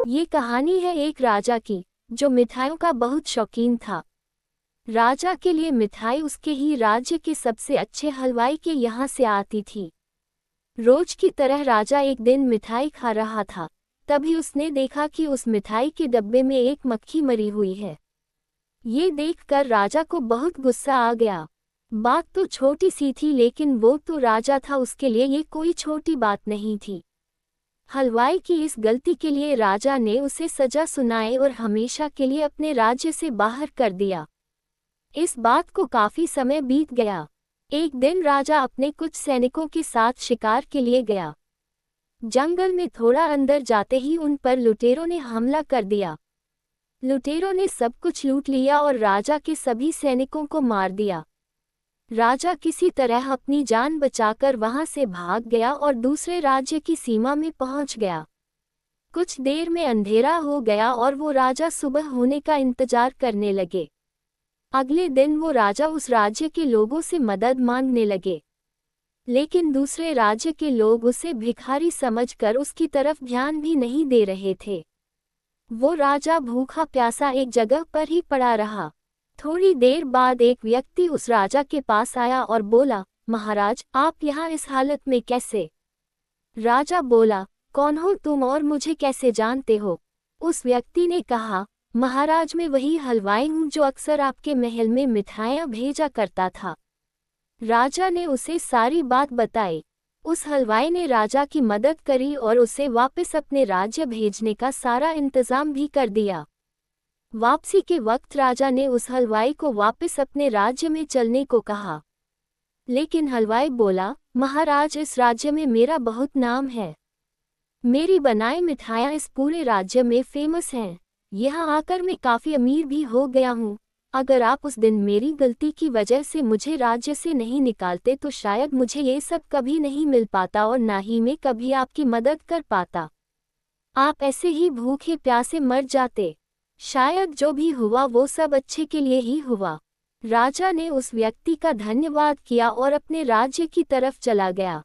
ये कहानी है एक राजा की, जो मिठाइयों का बहुत शौकीन था। राजा के लिए मिठाई उसके ही राज्य के सबसे अच्छे हलवाई के यहाँ से आती थी। रोज की तरह राजा एक दिन मिठाई खा रहा था, तभी उसने देखा कि उस मिठाई के डब्बे में एक मक्खी मरी हुई है। ये देखकर राजा को बहुत गुस्सा आ गया। बात तो छोटी सी थी, लेकिन वो तो राजा था, उसके लिए ये कोई छोटी बात नहीं थी। हलवाई की इस गलती के लिए राजा ने उसे सजा सुनाई और हमेशा के लिए अपने राज्य से बाहर कर दिया। इस बात को काफी समय बीत गया। एक दिन राजा अपने कुछ सैनिकों के साथ शिकार के लिए गया। जंगल में थोड़ा अंदर जाते ही उन पर लुटेरों ने हमला कर दिया। लुटेरों ने सब कुछ लूट लिया और राजा के सभी सैनिकों को मार दिया। राजा किसी तरह अपनी जान बचाकर वहां से भाग गया और दूसरे राज्य की सीमा में पहुंच गया। कुछ देर में अंधेरा हो गया और वो राजा सुबह होने का इंतजार करने लगे। अगले दिन वो राजा उस राज्य के लोगों से मदद मांगने लगे, लेकिन दूसरे राज्य के लोग उसे भिखारी समझकर उसकी तरफ ध्यान भी नहीं दे रहे थे। वो राजा भूखा प्यासा एक जगह पर ही पड़ा रहा। थोड़ी देर बाद एक व्यक्ति उस राजा के पास आया और बोला, महाराज, आप यहाँ इस हालत में कैसे? राजा बोला, कौन हो तुम और मुझे कैसे जानते हो? उस व्यक्ति ने कहा, महाराज, मैं वही हलवाई हूँ जो अक्सर आपके महल में मिठाइयाँ भेजा करता था। राजा ने उसे सारी बात बताई। उस हलवाई ने राजा की मदद करी और उसे वापस अपने राज्य भेजने का सारा इंतजाम भी कर दिया। वापसी के वक्त राजा ने उस हलवाई को वापस अपने राज्य में चलने को कहा, लेकिन हलवाई बोला, महाराज, इस राज्य में मेरा बहुत नाम है। मेरी बनाई मिठाइयाँ इस पूरे राज्य में फेमस हैं। यहाँ आकर मैं काफ़ी अमीर भी हो गया हूँ। अगर आप उस दिन मेरी गलती की वजह से मुझे राज्य से नहीं निकालते तो शायद मुझे ये सब कभी नहीं मिल पाता और ना ही मैं कभी आपकी मदद कर पाता। आप ऐसे ही भूखे प्यासे मर जाते। शायद जो भी हुआ वो सब अच्छे के लिए ही हुआ। राजा ने उस व्यक्ति का धन्यवाद किया और अपने राज्य की तरफ चला गया।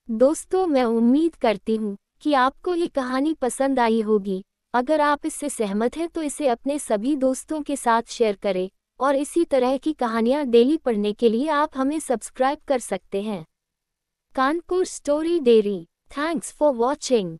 दोस्तों, मैं उम्मीद करती हूँ कि आपको ये कहानी पसंद आई होगी। अगर आप इससे सहमत हैं तो इसे अपने सभी दोस्तों के साथ शेयर करें और इसी तरह की कहानियाँ डेली पढ़ने के लिए आप हमें सब्सक्राइब कर सकते हैं। Kanpur story dairy. Thanks for watching.